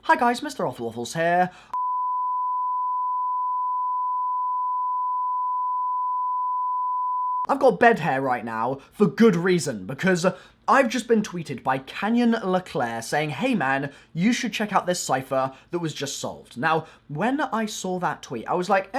Hi guys, MrRoflWaffles here. I've got bed hair right now for good reason, because I've just been tweeted by Canyon LaClair saying, hey man, you should check out this cipher that was just solved. Now, when I saw that tweet, I was like,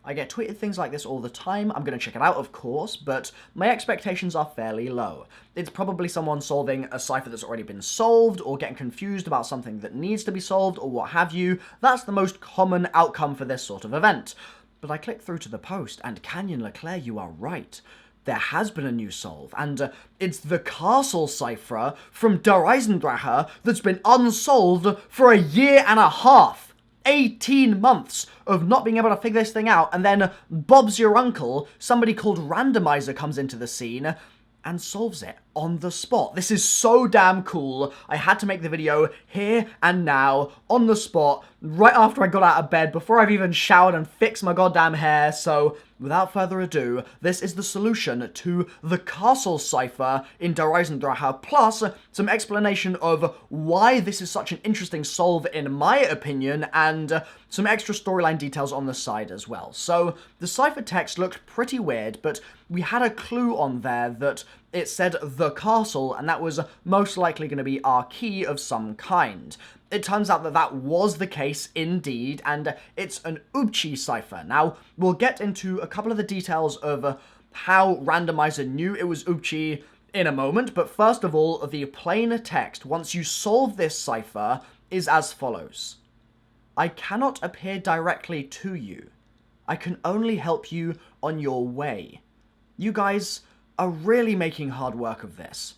I get tweeted things like this all the time, I'm gonna check it out of course, but my expectations are fairly low. It's probably someone solving a cipher that's already been solved, or getting confused about something that needs to be solved, or what have you. That's the most common outcome for this sort of event. But I clicked through to the post, and Canyon LaClair, you are right. There has been a new solve, and it's the castle cipher from Eisendrache that's been unsolved for a year and a half. 18 months of not being able to figure this thing out, and then Bob's your uncle, somebody called Randomiser, comes into the scene and solves it on the spot. This is so damn cool. I had to make the video here and now, on the spot, right after I got out of bed, before I've even showered and fixed my goddamn hair, so without further ado, this is the solution to the castle cipher in Eisendrache, plus some explanation of why this is such an interesting solve in my opinion, and some extra storyline details on the side as well. So, the ciphertext looked pretty weird, but we had a clue on there that it said the castle, and that was most likely going to be our key of some kind. It turns out that that was the case indeed, and it's an UBCHI cipher. Now, we'll get into a couple of the details of how Randomiser knew it was UBCHI in a moment, but first of all, the plain text, once you solve this cipher, is as follows. I cannot appear directly to you. I can only help you on your way. You guys are really making hard work of this.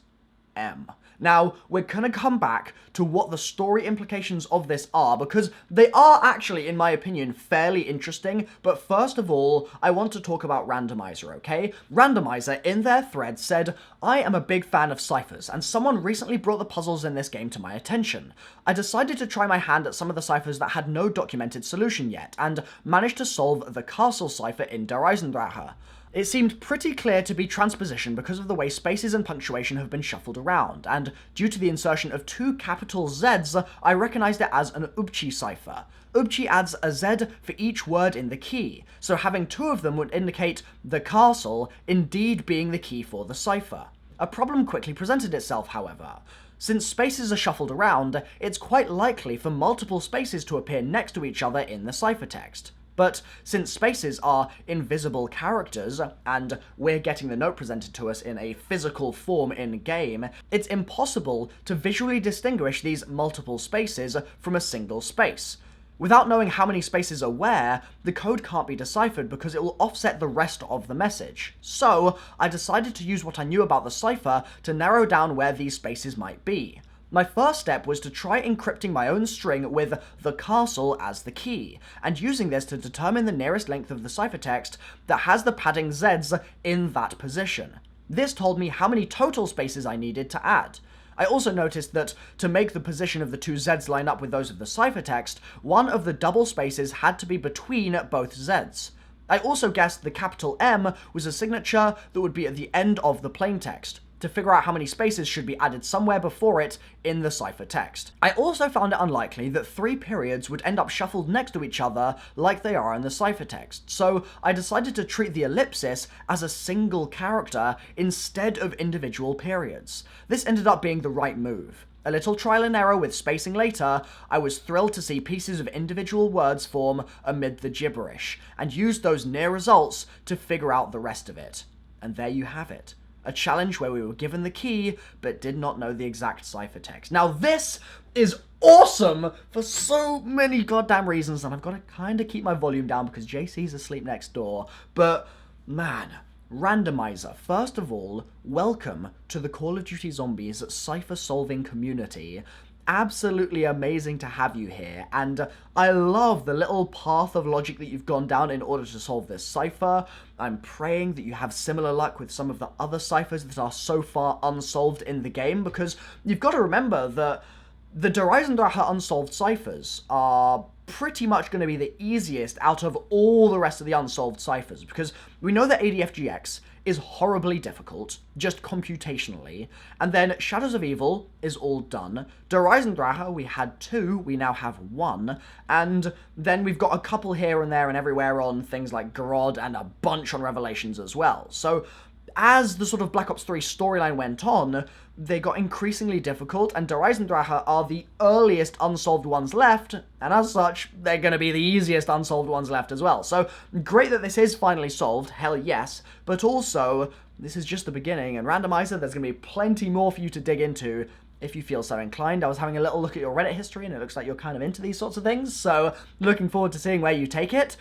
M. Now, we're gonna come back to what the story implications of this are, because they are actually, in my opinion, fairly interesting, but first of all, I want to talk about Randomiser, okay? Randomiser, in their thread, said, I am a big fan of ciphers, and someone recently brought the puzzles in this game to my attention. I decided to try my hand at some of the ciphers that had no documented solution yet, and managed to solve the castle cipher in Eisendrache. It seemed pretty clear to be transposition because of the way spaces and punctuation have been shuffled around, and due to the insertion of 2 capital Z's, I recognized it as an UBCHI cipher. UBCHI adds a Z for each word in the key, so having 2 of them would indicate the castle indeed being the key for the cipher. A problem quickly presented itself, however. Since spaces are shuffled around, it's quite likely for multiple spaces to appear next to each other in the ciphertext. But since spaces are invisible characters, and we're getting the note presented to us in a physical form in-game, it's impossible to visually distinguish these multiple spaces from a single space. Without knowing how many spaces are where, the code can't be deciphered because it will offset the rest of the message. So, I decided to use what I knew about the cipher to narrow down where these spaces might be. My first step was to try encrypting my own string with the castle as the key, and using this to determine the nearest length of the ciphertext that has the padding Z's in that position. This told me how many total spaces I needed to add. I also noticed that to make the position of the 2 Z's line up with those of the ciphertext, one of the double spaces had to be between both Z's. I also guessed the capital M was a signature that would be at the end of the plaintext, to figure out how many spaces should be added somewhere before it in the ciphertext. I also found it unlikely that 3 periods would end up shuffled next to each other like they are in the ciphertext, so I decided to treat the ellipsis as a single character instead of individual periods. This ended up being the right move. A little trial and error with spacing later, I was thrilled to see pieces of individual words form amid the gibberish, and used those near results to figure out the rest of it. And there you have it. A challenge where we were given the key, but did not know the exact ciphertext. Now this is awesome for so many goddamn reasons, and I've got to kind of keep my volume down because JC's asleep next door, but man, Randomiser, first of all, welcome to the Call of Duty Zombies cipher-solving community. Absolutely amazing to have you here, and I love the little path of logic that you've gone down in order to solve this cipher. I'm praying that you have similar luck with some of the other ciphers that are so far unsolved in the game, because you've got to remember that the Eisendrache unsolved ciphers are pretty much going to be the easiest out of all the rest of the unsolved ciphers, because we know that ADFGX is horribly difficult, just computationally, and then Shadows of Evil is all done. Eisendrache, we had 2, we now have 1, and then we've got a couple here and there and everywhere on things like Grod and a bunch on Revelations as well. So as the sort of Black Ops 3 storyline went on, they got increasingly difficult, and Eisendrache are the earliest unsolved ones left, and as such, they're going to be the easiest unsolved ones left as well. So, great that this is finally solved, hell yes, but also, this is just the beginning, and Randomizer, there's going to be plenty more for you to dig into if you feel so inclined. I was having a little look at your Reddit history, and it looks like you're kind of into these sorts of things, so looking forward to seeing where you take it.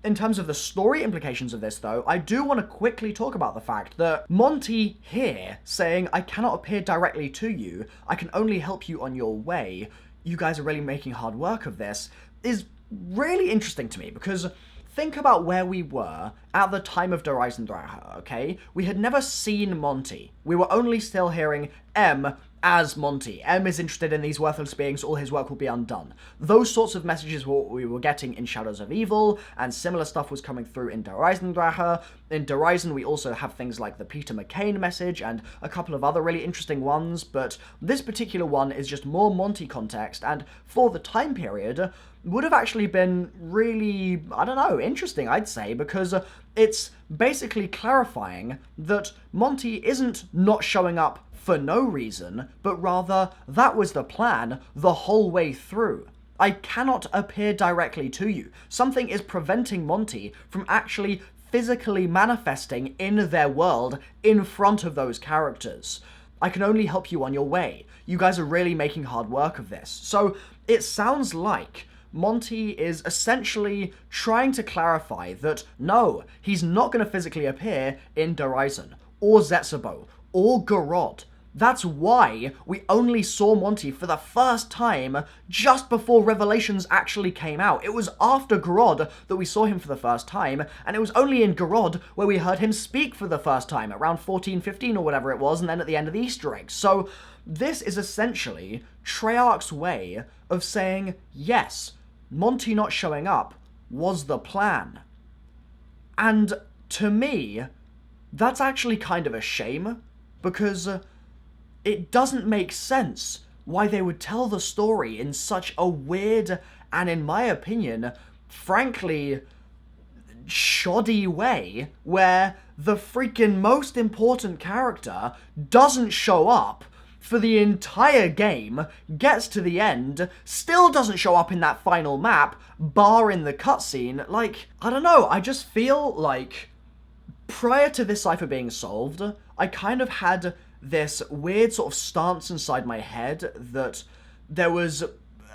In terms of the story implications of this, though, I do want to quickly talk about the fact that Monty here saying, I cannot appear directly to you, I can only help you on your way, you guys are really making hard work of this, is really interesting to me, because think about where we were at the time of Eisendrache, okay? We had never seen Monty. We were only still hearing M as Monty. M is interested in these worthless beings, all his work will be undone. Those sorts of messages were what we were getting in Shadows of Evil, and similar stuff was coming through in Eisendrache. In Eisen, we also have things like the Peter McCain message, and a couple of other really interesting ones, but this particular one is just more Monty context, and for the time period, would have actually been really, I don't know, interesting, I'd say, because it's basically clarifying that Monty isn't not showing up for no reason, but rather that was the plan the whole way through. I cannot appear directly to you. Something is preventing Monty from actually physically manifesting in their world in front of those characters. I can only help you on your way. You guys are really making hard work of this. So it sounds like Monty is essentially trying to clarify that no, he's not going to physically appear in Eisen, or Zetsubou, or Garrod. That's why we only saw Monty for the first time just before Revelations actually came out. It was after Garrod that we saw him for the first time, and it was only in Garrod where we heard him speak for the first time, around 14, 15 or whatever it was, and then at the end of the Easter eggs. So this is essentially Treyarch's way of saying, yes, Monty not showing up was the plan. And to me, that's actually kind of a shame, because it doesn't make sense why they would tell the story in such a weird and, in my opinion, frankly, shoddy way, where the freaking most important character doesn't show up for the entire game, gets to the end, still doesn't show up in that final map, bar in the cutscene. Like, I don't know, I just feel like prior to this cipher being solved, I kind of had this weird sort of stance inside my head that there was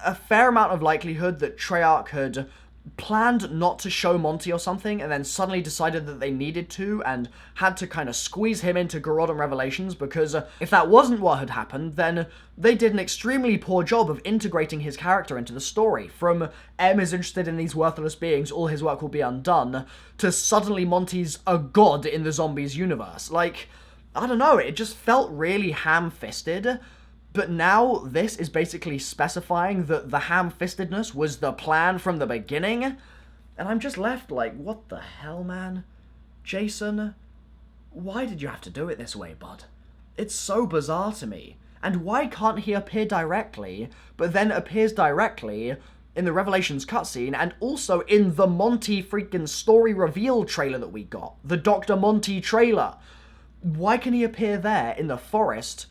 a fair amount of likelihood that Treyarch had planned not to show Monty or something, and then suddenly decided that they needed to, and had to kind of squeeze him into Garrod and Revelations, because if that wasn't what had happened, then they did an extremely poor job of integrating his character into the story, from M is interested in these worthless beings, all his work will be undone, to suddenly Monty's a god in the zombies universe. Like, I don't know, it just felt really ham-fisted, but now this is basically specifying that the ham-fistedness was the plan from the beginning, and I'm just left like, what the hell, man? Jason, why did you have to do it this way, bud? It's so bizarre to me. And why can't he appear directly, but then appears directly in the Revelations cutscene, and also in the Monty freaking story reveal trailer that we got, the Dr. Monty trailer? Why can he appear there in the forest,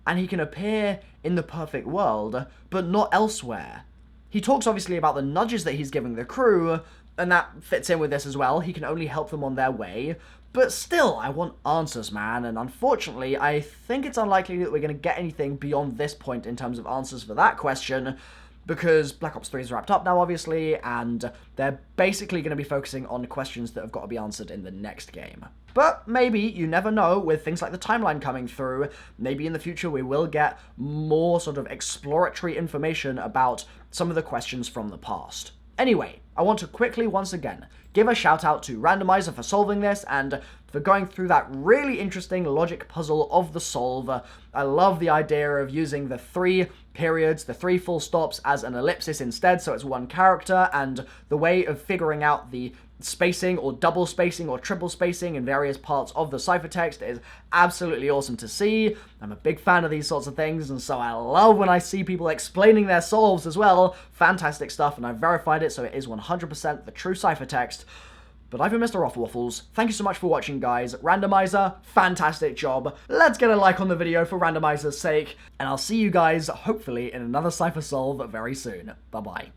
and he can appear in the perfect world, but not elsewhere? He talks obviously about the nudges that he's giving the crew, and that fits in with this as well. He can only help them on their way, but still, I want answers, man, and unfortunately, I think it's unlikely that we're going to get anything beyond this point in terms of answers for that question, because Black Ops 3 is wrapped up now, obviously, and they're basically going to be focusing on questions that have got to be answered in the next game. But maybe, you never know, with things like the timeline coming through, maybe in the future we will get more sort of exploratory information about some of the questions from the past. Anyway, I want to quickly, once again, give a shout out to Randomizer for solving this, and for going through that really interesting logic puzzle of the solve. I love the idea of using the 3 periods, the 3 full stops as an ellipsis instead, so it's one character, and the way of figuring out the spacing or double spacing or triple spacing in various parts of the ciphertext is absolutely awesome to see. I'm a big fan of these sorts of things, and so I love when I see people explaining their solves as well. Fantastic stuff, and I've verified it, so it is 100% the true ciphertext. But I've been MrRoflWaffles. Thank you so much for watching, guys. Randomizer, fantastic job. Let's get a like on the video for Randomizer's sake, and I'll see you guys, hopefully, in another cipher solve very soon. Bye-bye.